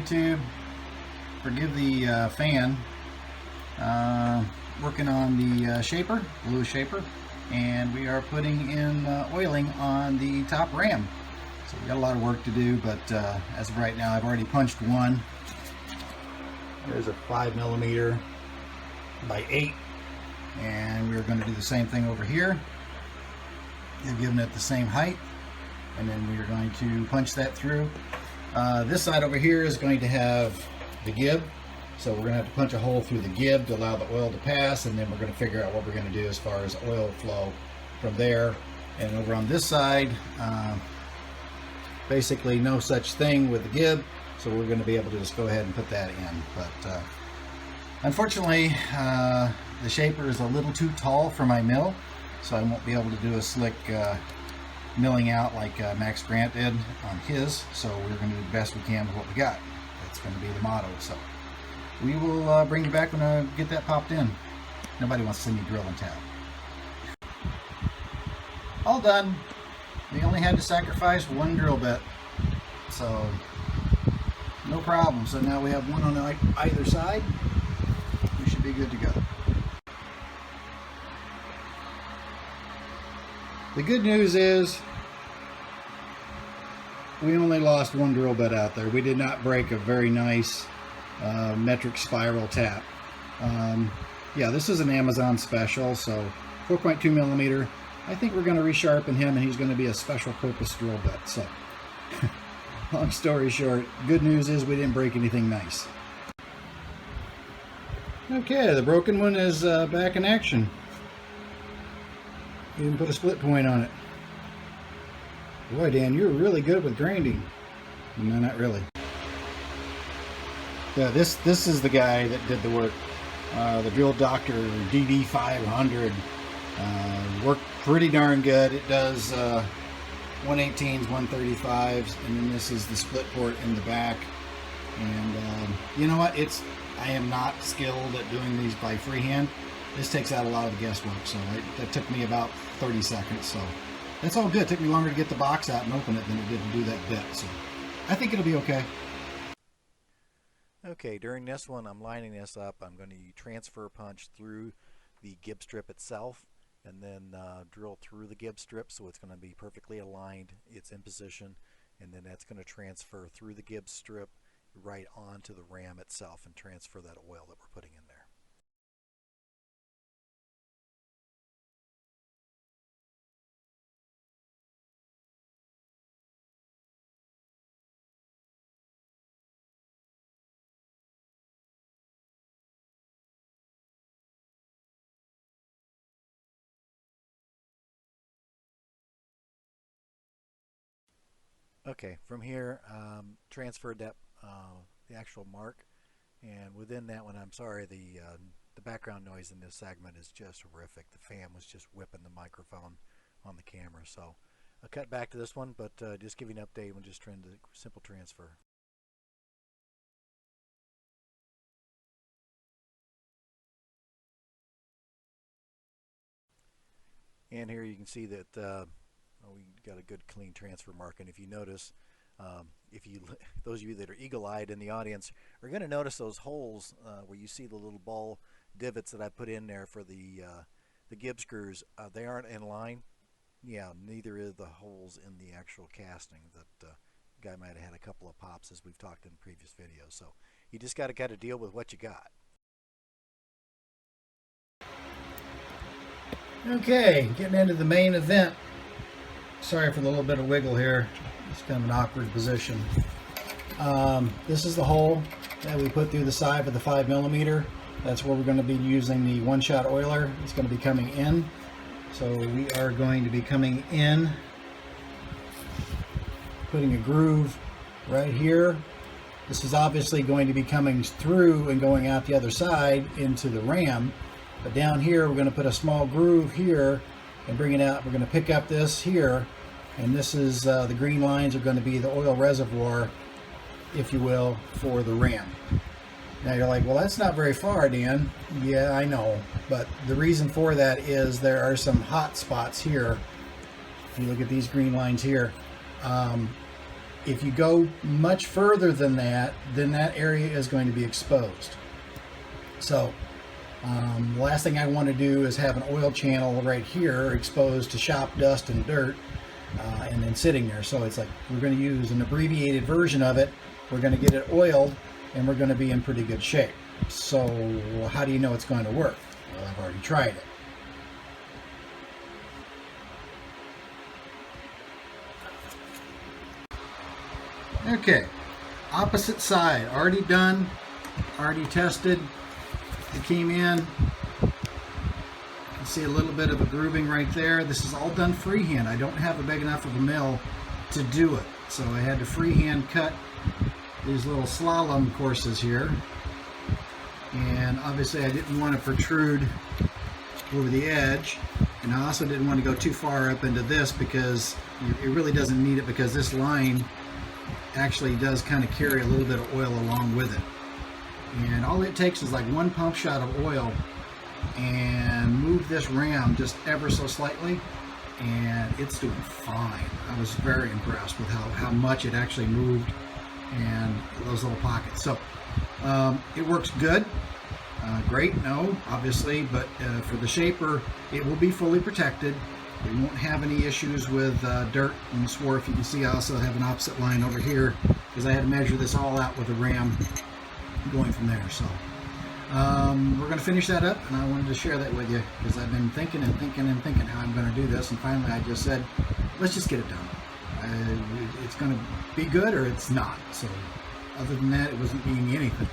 YouTube. Forgive the fan. Working on the shaper, blue shaper, and we are putting in oiling on the top ram. So we got a lot of work to do, but as of right now, I've already punched one. There's a 5mm by 8, and we're going to do the same thing over here. You're giving it the same height, and then we are going to punch that through. This side over here is going to have the gib, so we're going to have to punch a hole through the gib to allow the oil to pass, and then we're going to figure out what we're going to do as far as oil flow from there. And over on this side, basically no such thing with the gib, so we're going to be able to just go ahead and put that in. But unfortunately, the shaper is a little too tall for my mill, so I won't be able to do a slick milling out like Max Grant did on his. So we're going to do the best we can with what we got. That's going to be the motto. So we will bring you back when I get that popped in. Nobody wants to see me drill and tap. All done. We only had to sacrifice one drill bit, so no problem. So now we have one on either side. We should be good to go. The good news is we only lost one drill bit out there. We did not break a very nice metric spiral tap. Yeah, this is an Amazon special, so 4.2mm. I think we're going to resharpen him, and he's going to be a special purpose drill bit. So long story short, good news is we didn't break anything nice. Okay, the broken one is back in action. Even put a split point on it. Boy, Dan, you're really good with grinding. No, not really. Yeah, this is the guy that did the work. The Drill Doctor DD500 worked pretty darn good. It does 118s, 135s, and then this is the split port in the back. And you know what? I am not skilled at doing these by freehand. This takes out a lot of the guesswork, so that took me about 30 seconds. So that's all good. It took me longer to get the box out and open it than it did to do that bit. So I think it'll be okay. Okay, during this one, I'm lining this up. I'm going to transfer punch through the gib strip itself, and then drill through the gib strip, so it's going to be perfectly aligned. It's in position, and then that's going to transfer through the gib strip right onto the ram itself and transfer that oil that we're putting in there. Okay, from here, transferred that the actual mark, and within that one, I'm sorry, the background noise in this segment is just horrific. The fan was just whipping the microphone on the camera, so I'll cut back to this one, but just give you an update when just trying to simple transfer. And here you can see that we got a good clean transfer mark, and if you notice, those of you that are eagle-eyed in the audience are going to notice those holes where you see the little ball divots that I put in there for the gib screws. They aren't in line. Yeah, neither are the holes in the actual casting. That guy might have had a couple of pops, as we've talked in previous videos. So you just got to deal with what you got. Okay, getting into the main event. Sorry for the little bit of wiggle here. It's kind of an awkward position. This is the hole that we put through the side of the 5mm. That's where we're going to be using the one-shot oiler. It's going to be coming in. So we are going to be coming in, putting a groove right here. This is obviously going to be coming through and going out the other side into the ram. But down here, we're going to put a small groove here and bring it out. We're going to pick up this here, and this is the green lines are going to be the oil reservoir, if you will, for the ram. Now you're like, well, that's not very far, Dan. Yeah, I know, but the reason for that is there are some hot spots here. If you look at these green lines here, If you go much further than that, then that area is going to be exposed. So the last thing I want to do is have an oil channel right here exposed to shop dust and dirt and then sitting there. So it's like we're going to use an abbreviated version of it. We're going to get it oiled and we're going to be in pretty good shape. So how do you know it's going to work? Well, I've already tried it. Okay, opposite side, already done, already tested. It came in. You can see a little bit of a grooving right there. This is all done freehand. I don't have a big enough of a mill to do it. So I had to freehand cut these little slalom courses here. And obviously I didn't want to protrude over the edge. And I also didn't want to go too far up into this because it really doesn't need it, because this line actually does kind of carry a little bit of oil along with it. And all it takes is like one pump shot of oil and move this ram just ever so slightly and it's doing fine. I was very impressed with how much it actually moved and those little pockets. So it works good. Great, no, obviously, but for the shaper, it will be fully protected. We won't have any issues with dirt and swarf. You can see I also have an opposite line over here because I had to measure this all out with a ram going from there. So we're going to finish that up, and I wanted to share that with you because I've been thinking and thinking and thinking how I'm going to do this, and finally I just said, let's just get it done. It's going to be good or it's not. So other than that, it wasn't being anything.